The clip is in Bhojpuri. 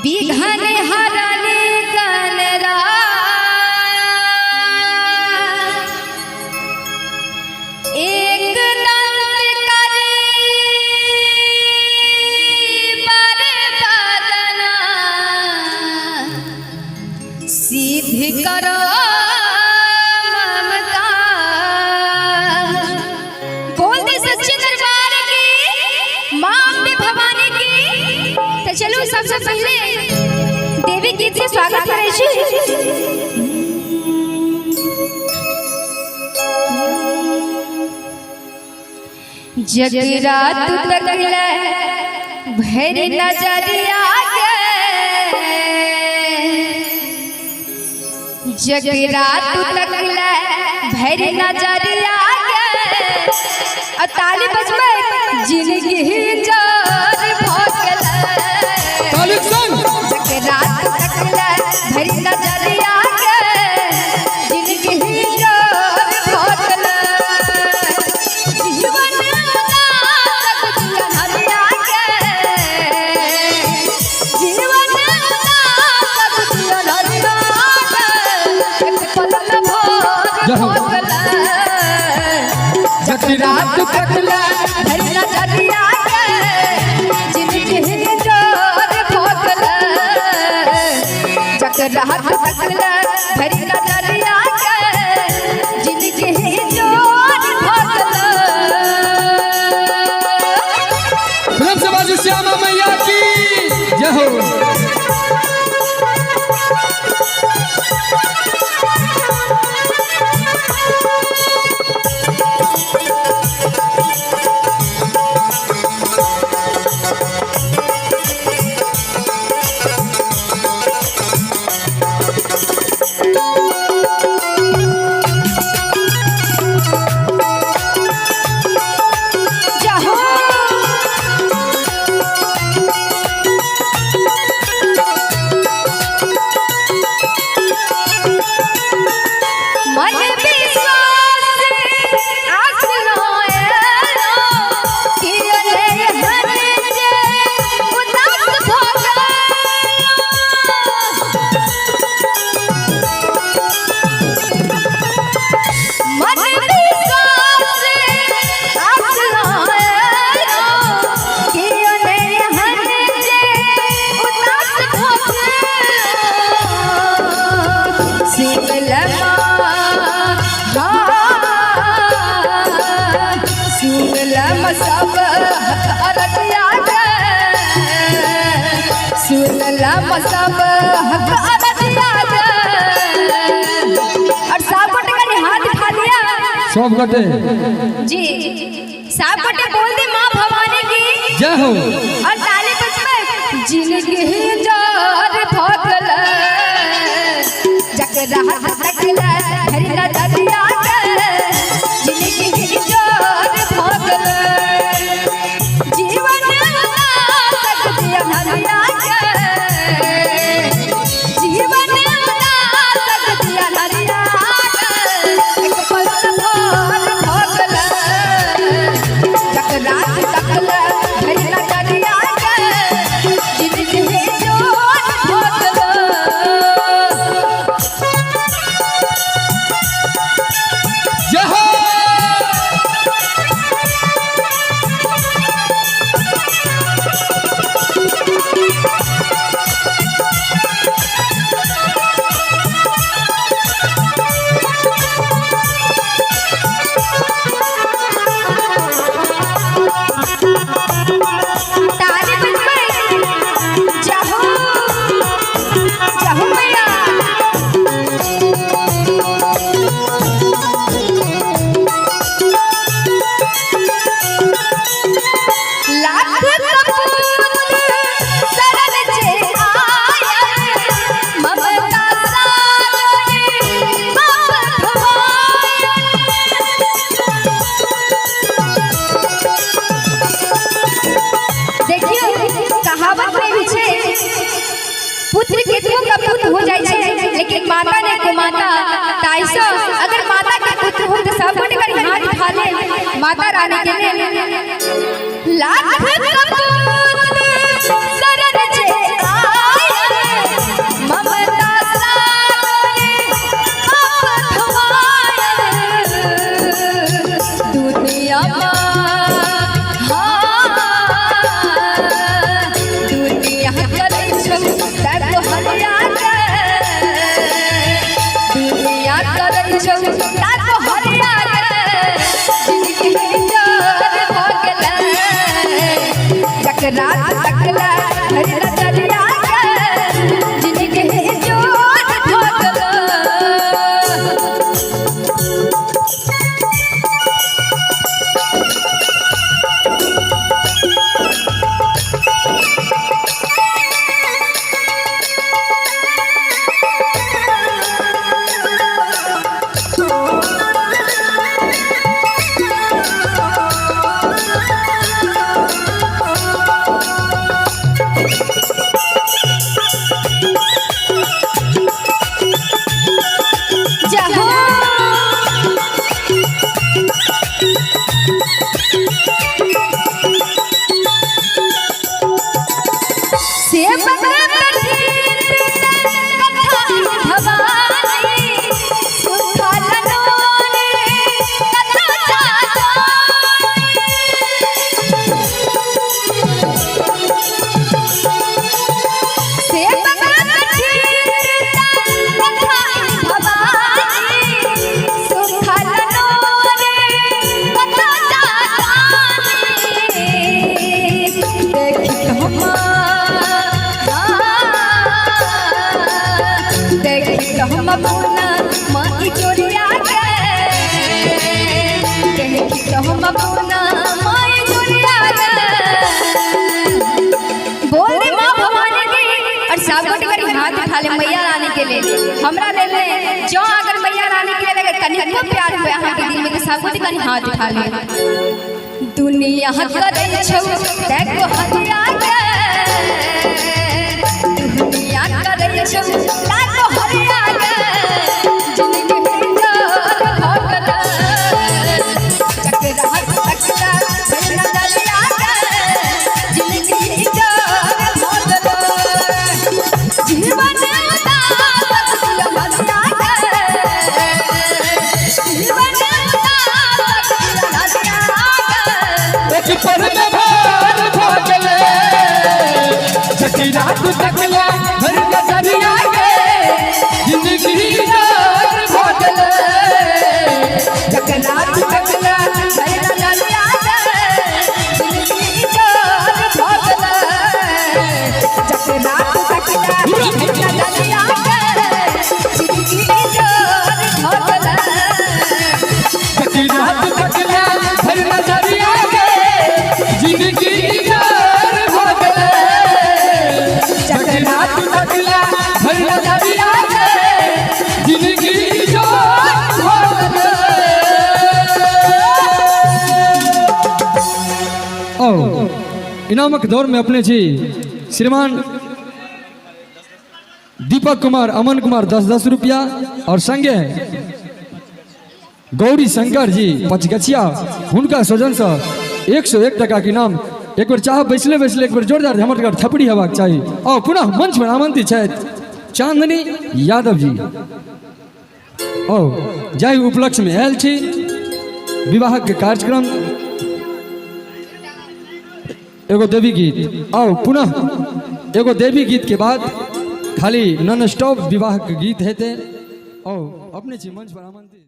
बिघन हरने कनरा एक दंत करे बरबदना सिद्ध करो ममता। बोल दे सच्चे दरबार की मां अम्बे भवानी की। तो चलो सबसे पहले देवी गीत से स्वागत करे छी। जगरात तकले भैर नजरिया के, जगरात तकले भैर नजरिया के, ताली बजबे जिंदगी जार भगल। जगरात तकले भैर नजरिया के, जिंदगी जार भगल। जगरात तकले भैर नजरिया के, जिंदगी जार भगल। जगरात तकले भैर नजरिया के, जिंदगी जार भगल। फिल्म से बाजी श्यामा मैया की जय हो। सब अरतिया के, सुनला सब अरतिया के। और सब गोटे का हाथ उठा लिया सब गोटे जी। सब गोटे बोल दे मां भवानी की जय हो। और ताली बजबे जिंदगी जार भगल। जगरात तकले भैर नजरिया के, जिंदगी जार भगल। जीवन सकती अनहरिया के, जीवन सकती अनहरिया के, एक पल भर भगल। जगरात तकले भैर नजरिया के, जिंदगी जार भगल। जय हो। ताली बजबे जाहो जाहो मैया। लाख कपूर शरण जे आया, ममता सागरे बाप भवाया। देखियो कहावत में भी छे, पुत्र केतनो का पुत्र हो जाय छे, लेकिन माता ने कुमाता ताइसा। अगर माता के पुत्र हो तो सब गोटे कर हाथ उठा ले माता रानी के लिए। लाख कपूर शरण जे आया, रामा दुनिया करे छौ तब हरिया के दुनिया करे छौ तब हरिया के जिंदगी जोर हो गेलै चकरा तकला हरि नजरिया के जिंदगी जोर हो गेलै हम अपना माई जोड़िया के देखी तो हम अपना माई जोड़िया के बोल दे माँ भवानी की और सब करी हाथ उठा ले मैया रानी के लिए हमरा ले ले जो अगर मैया रानी के लिए कन्या प्यार हुआ यहाँ के दिल में तो सब करी हाथ उठा ले दुनिया करे छौ देखो हरिया के दुनिया करे छौ देखो हरिया रात तकला हर नजरिया के जिंदगी जोर हो गेलै रात तकला हर नजरिया के जिंदगी जोर हो गेलै रात तकला हर नजरिया के जिंदगी जोर हो गेलै रात तकला हर नजरिया के जिंदगी जोर हो गेलै रात तकला हर नजरिया के जिंदगी जोर हो गेलै इनामक दौर में अपने जी श्रीमान दीपक कुमार अमन कुमार 10-10 रुपया और संगे गौरी शंकर जी पचगछिया हुनका स्वजन से 101 टका के नाम एक बार चाह बैसले बैसले एक बार जोरदार हमर थपड़ी हेबाक चाहिए और पुनः मंच पर आमंत्रित छथि चांदनी यादव जी ओ जाहि उपलक्ष्य में आयल छी विवाह के कार्यक्रम एगो देवी गीत आओ पुनः एगो देवी गीत के बाद खाली नॉन स्टॉप विवाह के गीत हेते और अपने जी मंच पर आमंत्रित